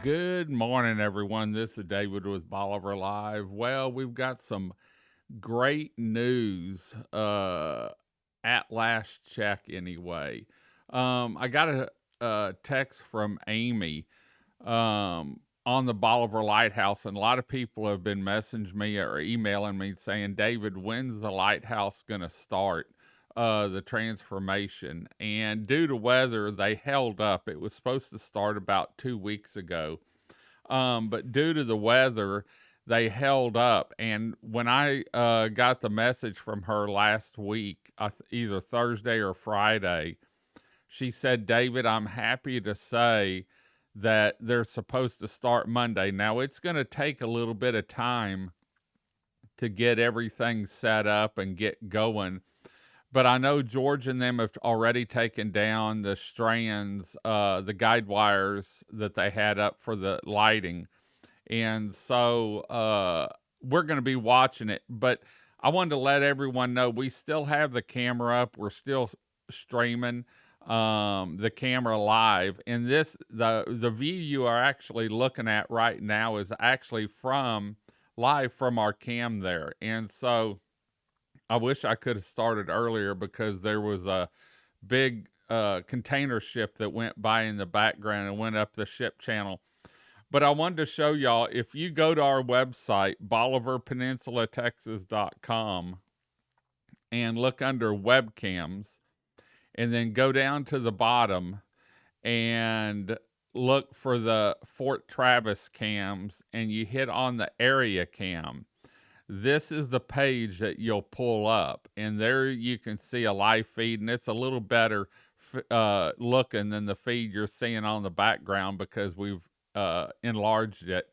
Good morning, everyone. This is David with Bolivar Live. Well, we've got some great news at last check, anyway. I got a text from Amy on the Bolivar Lighthouse, and a lot of people have been messaging me or emailing me saying, David, when's the lighthouse going to start? The transformation. And due to weather, they held up. It was supposed to start about 2 weeks ago. But due to the weather, they held up. And when I got the message from her last week, either Thursday or Friday, she said, David, I'm happy to say that they're supposed to start Monday. Now, it's going to take a little bit of time to get everything set up and get going. But I know George and them have already taken down the strands, the guide wires that they had up for the lighting. And so we're going to be watching it. But I wanted to let everyone know we still have the camera up. We're still streaming the camera live. And the view you are actually looking at right now is actually from live from our cam there. And so I wish I could have started earlier because there was a big container ship that went by in the background and went up the ship channel. But I wanted to show y'all, if you go to our website, BolivarPeninsulaTexas.com, and look under webcams, and then go down to the bottom and look for the Fort Travis cams, and you hit on the area cam. This is the page that you'll pull up, and there you can see a live feed, and it's a little better looking than the feed you're seeing on the background because we've enlarged it.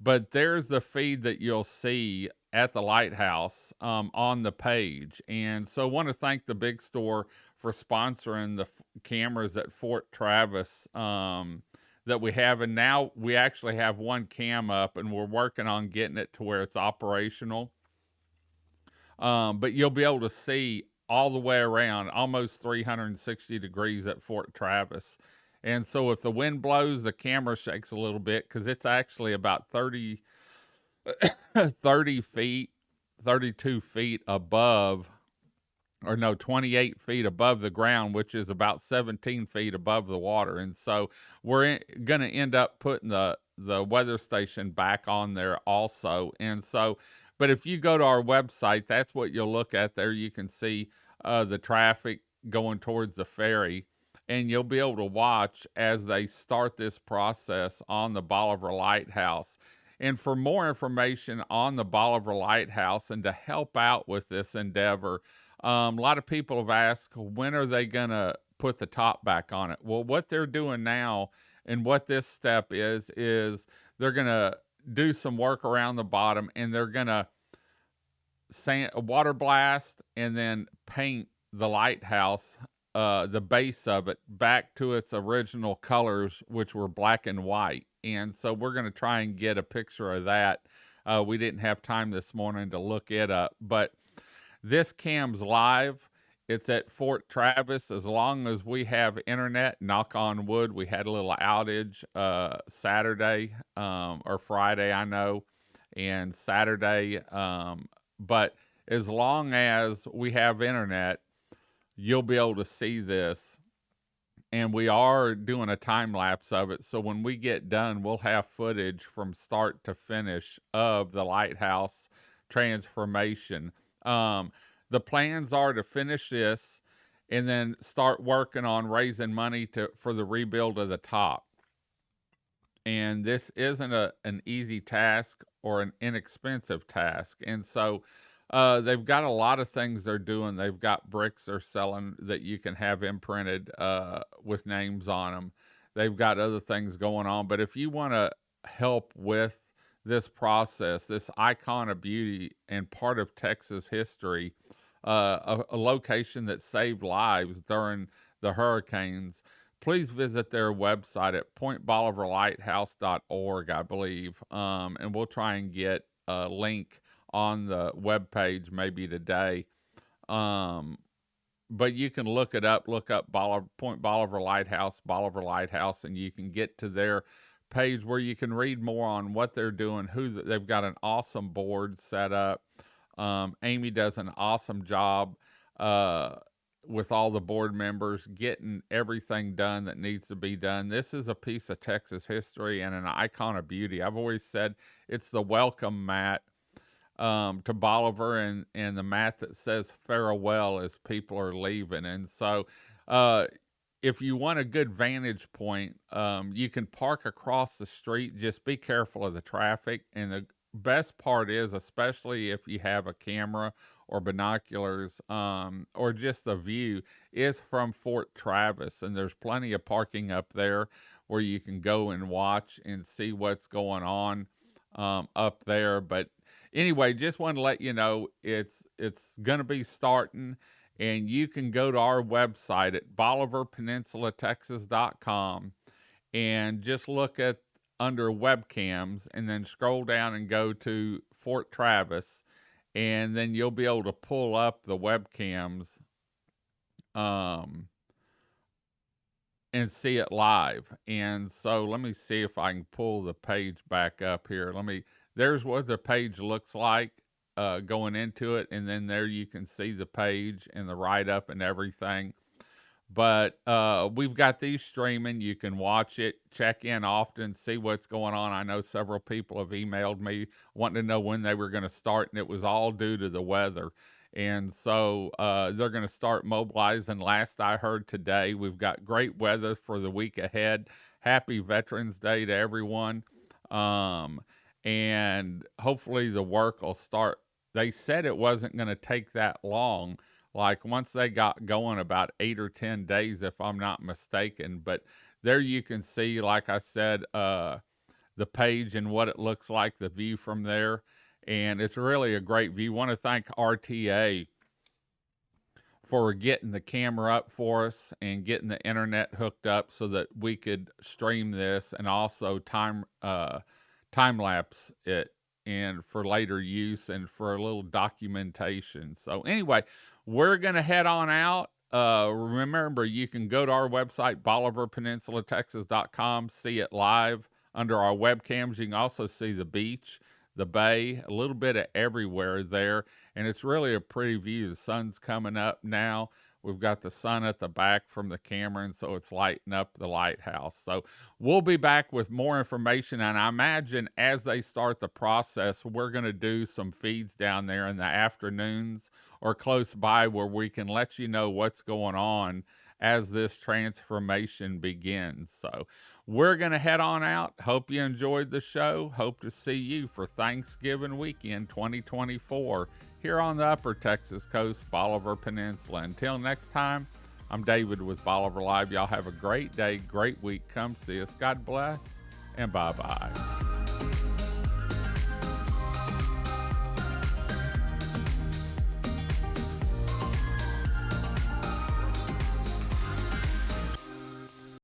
But there's the feed that you'll see at the lighthouse on the page. And so I want to thank the big store for sponsoring the cameras at Fort Travis that we have. And now we actually have one cam up, and we're working on getting it to where it's operational. But you'll be able to see all the way around, almost 360 degrees at Fort Travis. And so if the wind blows, the camera shakes a little bit because it's actually about 30 feet, 32 feet above, or no, 28 feet above the ground, which is about 17 feet above the water. And so we're going to end up putting the weather station back on there also. And so, but if you go to our website, that's what you'll look at there. You can see the traffic going towards the ferry, and you'll be able to watch as they start this process on the Bolivar Lighthouse. And for more information on the Bolivar Lighthouse and to help out with this endeavor, a lot of people have asked, when are they going to put the top back on it? Well, what they're doing now and what this step is they're going to do some work around the bottom, and they're going to water blast and then paint the lighthouse, the base of it, back to its original colors, which were black and white. And so we're going to try and get a picture of that. We didn't have time this morning to look it up, but this cam's live. It's at Fort Travis. As long as we have internet, knock on wood, we had a little outage Saturday or Friday, I know, and Saturday. But as long as we have internet, you'll be able to see this. And we are doing a time lapse of it. So when we get done, we'll have footage from start to finish of the lighthouse transformation. The plans are to finish this and then start working on raising money for the rebuild of the top. And this isn't an easy task or an inexpensive task. And so they've got a lot of things they're doing. They've got bricks they're selling that you can have imprinted with names on them. They've got other things going on. But if you want to help with this process, icon of beauty and part of Texas history, a location that saved lives during the hurricanes, please visit their website at pointbolivarlighthouse.org, I believe, and we'll try and get a link on the webpage maybe today. But you can look it up, look up Point Bolivar Lighthouse, and you can get to their page where you can read more on what they're doing. They've got an awesome board set up. Amy does an awesome job with all the board members getting everything done that needs to be done. This is a piece of Texas history and an icon of beauty. I've always said it's the welcome mat to Bolivar, and the mat that says farewell as people are leaving. And so if you want a good vantage point, you can park across the street. Just be careful of the traffic. And the best part is, especially if you have a camera or binoculars, or just the view, is from Fort Travis. And there's plenty of parking up there where you can go and watch and see what's going on up there. But anyway, just want to let you know it's going to be starting, and you can go to our website at BolivarPeninsulaTexas.com and just look at under webcams, and then scroll down and go to Fort Travis, and then you'll be able to pull up the webcams and see it live. And so let me see if I can pull the page back up here. There's what the page looks like going into it, and then there you can see the page and the write-up and everything. But we've got these streaming. You can watch it, check in often, see what's going on. I know several people have emailed me wanting to know when they were going to start, and it was all due to the weather. And so they're going to start mobilizing. Last I heard today, we've got great weather for the week ahead. Happy Veterans Day to everyone. And hopefully the work will start. They said it wasn't going to take that long. Like once they got going, about 8 or 10 days, if I'm not mistaken. But there you can see, like I said, the page and what it looks like, the view from there. And it's really a great view. Want to thank RTA for getting the camera up for us and getting the internet hooked up so that we could stream this, and also time lapse it, and for later use and for a little documentation. So anyway, we're going to head on out. Remember, you can go to our website, BolivarPeninsulaTexas.com, see it live under our webcams. You can also see the beach, the bay, a little bit of everywhere there. And it's really a pretty view. The sun's coming up now. We've got the sun at the back from the camera, and so it's lighting up the lighthouse. So we'll be back with more information, and I imagine as they start the process, we're going to do some feeds down there in the afternoons or close by where we can let you know what's going on as this transformation begins. So we're going to head on out. Hope you enjoyed the show. Hope to see you for Thanksgiving weekend 2024 here on the Upper Texas Coast, Bolivar Peninsula. Until next time, I'm David with Bolivar Live. Y'all have a great day, great week. Come see us. God bless, and bye-bye.